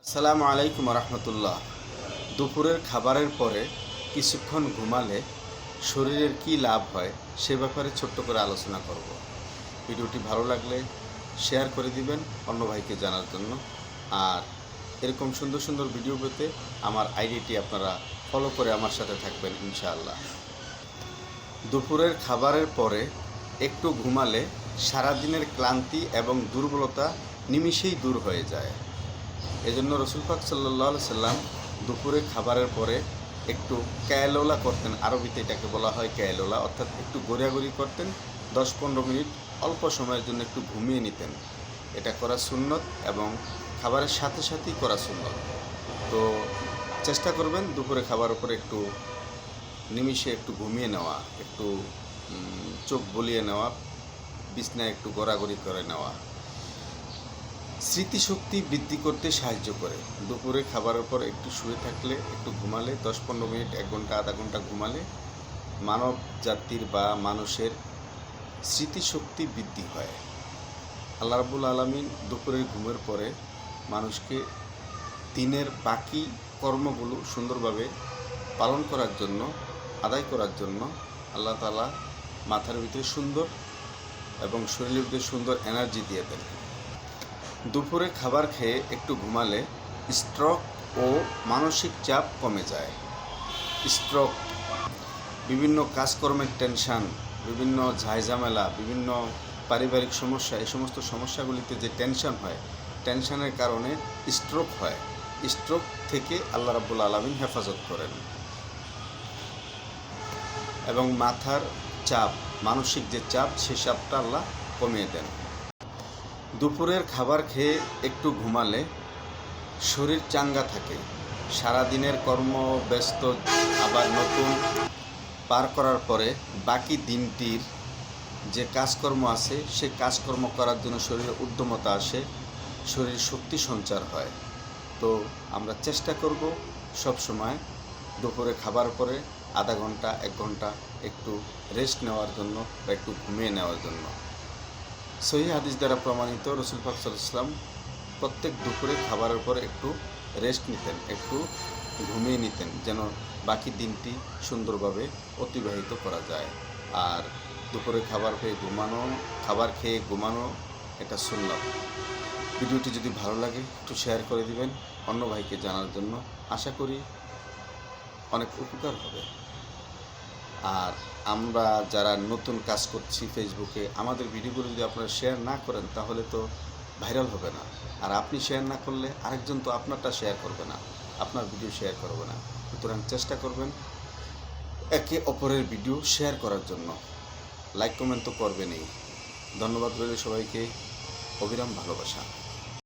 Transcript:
আসসালামু আলাইকুম রহমতুল্লাহ। দুপুরের খাবারের পরে কিছুক্ষণ ঘুমালে শরীরের কি লাভ হয় সে ব্যাপারে ছোট্ট করে আলোচনা করব। ভিডিওটি ভালো লাগলে শেয়ার করে দিবেন অন্য ভাইকে জানার জন্য। আর এরকম সুন্দর সুন্দর ভিডিও পেতে আমার আইডিটি আপনারা ফলো করে আমার সাথে থাকবেন ইনশাআল্লাহ। দুপুরের খাবারের পরে একটু ঘুমালে সারাদিনের ক্লান্তি এবং দুর্বলতা নিমিষেই দূর হয়ে যায়। এজন্য রসুল পাক সাল্লাল্লাহু আলাইহি সাল্লাম দুপুরে খাবারের পরে একটু ক্যালোলা করতেন। আরবিতে এটাকে বলা হয় ক্যালোলা, অর্থাৎ একটু গড়িয়াগড়ি করতেন। 10-15 মিনিট অল্প সময়ের জন্য একটু ঘুমিয়ে নিতেন। এটা করা সুন্নত এবং খাবারের সাথে সাথেই করা সুন্নত। তো চেষ্টা করবেন দুপুরে খাবার উপরে একটু নিমিষে একটু ঘুমিয়ে নেওয়া, একটু চোখ বুলিয়ে নেওয়া, বিছনায় একটু গড়াগড়ি করে নেওয়া। স্মৃতিশক্তি বৃদ্ধি করতে সাহায্য করে। দুপুরে খাবারের পর একটু শুয়ে থাকলে, একটু ঘুমালে, 10-15 মিনিট, 1 ঘন্টা, আধা ঘন্টা ঘুমালে মানব জাতির বা মানুষের স্মৃতিশক্তি বৃদ্ধি হয়। আল্লাহ রাব্বুল আলামিন দুপুরের ঘুমের পরে মানুষকে দিনের বাকি কর্মগুলো সুন্দরভাবে পালন করার জন্য, আদায় করার জন্য আল্লাহ তাআলা মাথার ভিতরে সুন্দর এবং শরীরের ভিতরে সুন্দর এনার্জি দিয়ে দেন। দুপুরে খাবার খেয়ে একটু ঘুমালে স্ট্রোক ও মানসিক চাপ কমে যায়। স্ট্রোক, বিভিন্ন কাজকর্মের টেনশান, বিভিন্ন ঝামেলা, বিভিন্ন পারিবারিক সমস্যা, এই সমস্ত সমস্যাগুলিতে যে টেনশন হয়, টেনশনের কারণে স্ট্রোক হয়। স্ট্রোক থেকে আল্লাহ রাব্বুল আলামিন হেফাজত করেন এবং মাথার চাপ, মানসিক যে চাপ, সে চাপটা আল্লাহ কমিয়ে দেন। দুপুরের খাবার খেয়ে একটু ঘুমালে শরীর চাঙ্গা থাকে। সারাদিনের কর্মব্যস্ত আবার নতুন পার করার পরে বাকি দিনটির যে কাজকর্ম আছে সে কাজকর্ম করার জন্য শরীরে উদ্যমতা আসে, শরীর শক্তি সঞ্চার হয়। তো আমরা চেষ্টা করব সব সময় দুপুরে খাবার পরে আধা ঘন্টা, 1 ঘন্টা একটু রেস্ট নেওয়ার জন্য বা একটু ঘুমিয়ে নেওয়ার জন্য। সহিহ হাদিস দ্বারা প্রমাণিত, রসুল পাক সাল্লাল্লাহু আলাইহি ওয়াসাল্লাম প্রত্যেক দুপুরে খাবারের পরে একটু রেস্ট নিতেন, একটু ঘুমিয়ে নিতেন, যেন বাকি দিনটি সুন্দরভাবে অতিবাহিত করা যায়। আর দুপুরে খাবার খেয়ে ঘুমানো এটা সুন্নাত। ভিডিওটি যদি ভালো লাগে একটু শেয়ার করে দিবেন অন্য ভাইকে জানার জন্য। আশা করি অনেক উপকার হবে। আর আমরা যারা নতুন কাজ করছি ফেসবুকে, আমাদের ভিডিওগুলো যদি আপনারা শেয়ার না করেন তাহলে তো ভাইরাল হবে না। আর আপনি শেয়ার না করলে আরেকজন তো আপনারটা শেয়ার করবে না, আপনার ভিডিও শেয়ার করবে না। সুতরাং চেষ্টা করবেন একে অপরের ভিডিও শেয়ার করার জন্য। লাইক কমেন্ট তো করবেনই। ধন্যবাদ রইল সবাইকে, অবিরাম ভালোবাসা।